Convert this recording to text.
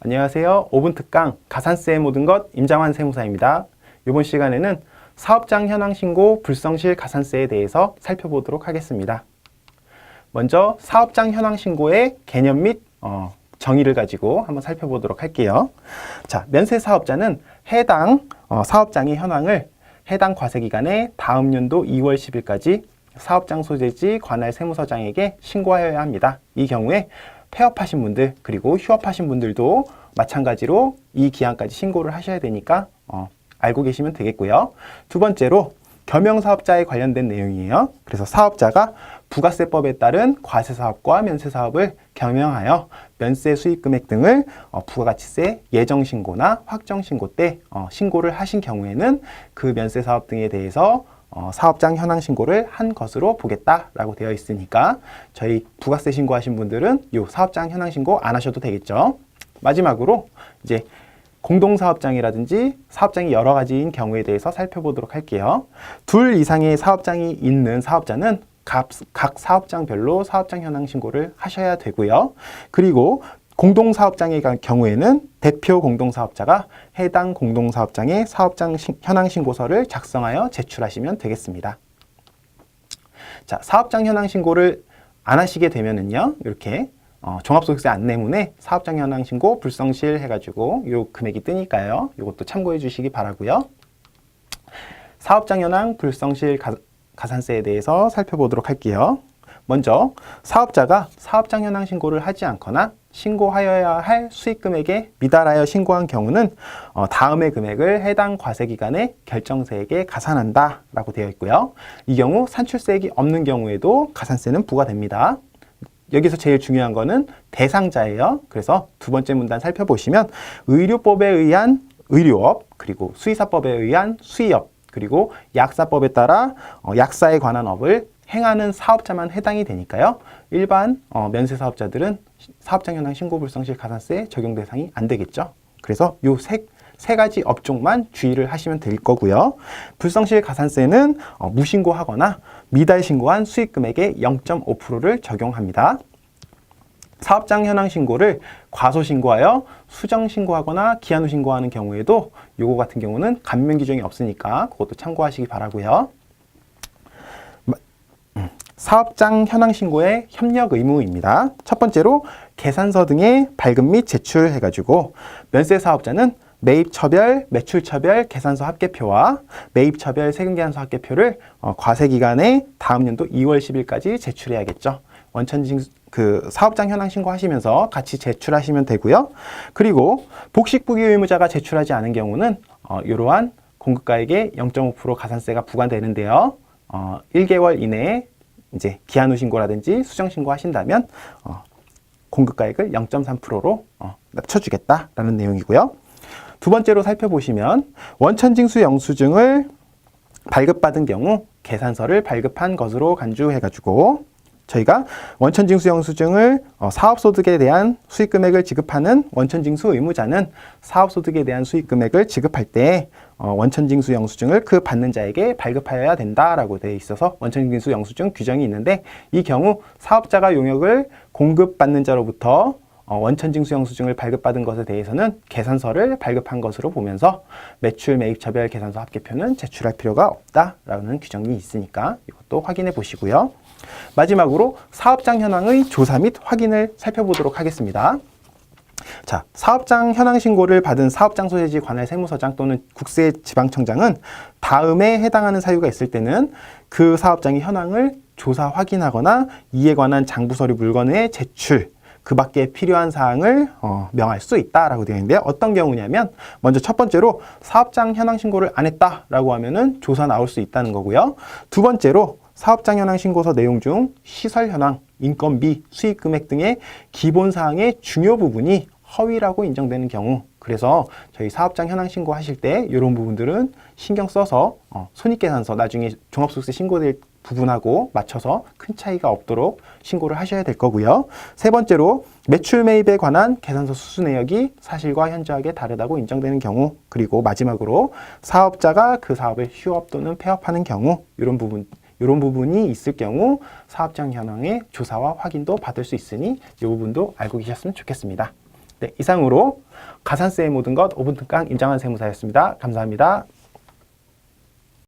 안녕하세요. 5분 특강 가산세의 모든 것 임장환 세무사입니다. 이번 시간에는 사업장 현황 신고 불성실 가산세에 대해서 살펴보도록 하겠습니다. 먼저 사업장 현황 신고의 개념 및 정의를 가지고 한번 살펴보도록 할게요. 자, 면세 사업자는 해당 사업장의 현황을 해당 과세기간의 다음 연도 2월 10일까지 사업장 소재지 관할 세무서장에게 신고하여야 합니다. 이 경우에 폐업하신 분들 그리고 휴업하신 분들도 마찬가지로 이 기한까지 신고를 하셔야 되니까 알고 계시면 되겠고요. 두 번째로 겸용사업자에 관련된 내용이에요. 그래서 사업자가 부가세법에 따른 과세사업과 면세사업을 겸용하여 면세 수익금액 등을 부가가치세 예정신고나 확정신고 때 신고를 하신 경우에는 그 면세사업 등에 대해서 사업장 현황 신고를 한 것으로 보겠다라고 되어 있으니까 저희 부가세 신고하신 분들은 이 사업장 현황 신고 안 하셔도 되겠죠. 마지막으로 이제 공동사업장이라든지 사업장이 여러 가지인 경우에 대해서 살펴보도록 할게요. 둘 이상의 사업장이 있는 사업자는 각 사업장별로 사업장 현황 신고를 하셔야 되고요. 그리고 공동사업장의 경우에는 대표 공동사업자가 해당 공동사업장의 사업장 현황 신고서를 작성하여 제출하시면 되겠습니다. 자, 사업장 현황 신고를 안 하시게 되면은요, 이렇게 종합소득세 안내문에 사업장 현황 신고 불성실 해가지고 요 금액이 뜨니까요. 이것도 참고해 주시기 바라고요. 사업장 현황 불성실 가산세에 대해서 살펴보도록 할게요. 먼저 사업자가 사업장 현황 신고를 하지 않거나 신고하여야 할 수익금액에 미달하여 신고한 경우는 다음의 금액을 해당 과세기간의 결정세액에 가산한다 라고 되어 있고요. 이 경우 산출세액이 없는 경우에도 가산세는 부과됩니다. 여기서 제일 중요한 거는 대상자예요. 그래서 두 번째 문단 살펴보시면 의료법에 의한 의료업, 그리고 수의사법에 의한 수의업, 그리고 약사법에 따라 약사에 관한 업을 행하는 사업자만 해당이 되니까요. 일반 면세사업자들은 사업장 현황 신고 불성실 가산세 적용 대상이 안 되겠죠. 그래서 요 세 가지 업종만 주의를 하시면 될 거고요. 불성실 가산세는 무신고하거나 미달 신고한 수익금액의 0.5%를 적용합니다. 사업장 현황 신고를 과소 신고하여 수정 신고하거나 기한 후 신고하는 경우에도 요거 같은 경우는 감면 규정이 없으니까 그것도 참고하시기 바라고요. 사업장 현황 신고의 협력 의무입니다. 첫 번째로 계산서 등의 발급 및 제출해가지고 면세 사업자는 매입처별, 매출처별 계산서 합계표와 매입처별 세금계산서 합계표를 과세기간의 다음 연도 2월 10일까지 제출해야겠죠. 원천징수 사업장 현황 신고하시면서 같이 제출하시면 되고요. 그리고 복식부기 의무자가 제출하지 않은 경우는 이러한 공급가액의 0.5% 가산세가 부과되는데요. 1개월 이내에 이제 기한 후 신고라든지 수정 신고 하신다면 공급가액을 0.3%로 낮춰주겠다라는 내용이고요. 두 번째로 살펴보시면 원천징수 영수증을 발급받은 경우 계산서를 발급한 것으로 간주해가지고 저희가 원천징수 영수증을 사업소득에 대한 수익금액을 지급하는 원천징수 의무자는 사업소득에 대한 수익금액을 지급할 때 원천징수 영수증을 그 받는 자에게 발급하여야 된다라고 되어 있어서 원천징수 영수증 규정이 있는데 이 경우 사업자가 용역을 공급받는 자로부터 원천징수 영수증을 발급받은 것에 대해서는 계산서를 발급한 것으로 보면서 매출 매입처별 계산서 합계표는 제출할 필요가 없다라는 규정이 있으니까 이것도 확인해 보시고요. 마지막으로 사업장 현황의 조사 및 확인을 살펴보도록 하겠습니다. 자, 사업장 현황 신고를 받은 사업장 소재지 관할 세무서장 또는 국세지방청장은 다음에 해당하는 사유가 있을 때는 그 사업장의 현황을 조사 확인하거나 이에 관한 장부서류 물건의 제출, 그 밖에 필요한 사항을 명할 수 있다라고 되어 있는데요. 어떤 경우냐면 먼저 첫 번째로 사업장 현황 신고를 안 했다라고 하면은 조사 나올 수 있다는 거고요. 두 번째로 사업장 현황 신고서 내용 중 시설 현황, 인건비, 수익금액 등의 기본 사항의 중요 부분이 허위라고 인정되는 경우, 그래서 저희 사업장 현황 신고 하실 때 이런 부분들은 신경 써서 손익계산서 나중에 종합소득세 신고될 부분하고 맞춰서 큰 차이가 없도록 신고를 하셔야 될 거고요. 세 번째로 매출 매입에 관한 계산서 수수 내역이 사실과 현저하게 다르다고 인정되는 경우, 그리고 마지막으로 사업자가 그 사업을 휴업 또는 폐업하는 경우, 이런 부분이 있을 경우 사업장 현황의 조사와 확인도 받을 수 있으니 이 부분도 알고 계셨으면 좋겠습니다. 네, 이상으로 가산세의 모든 것 5분 특강 임장환 세무사였습니다. 감사합니다.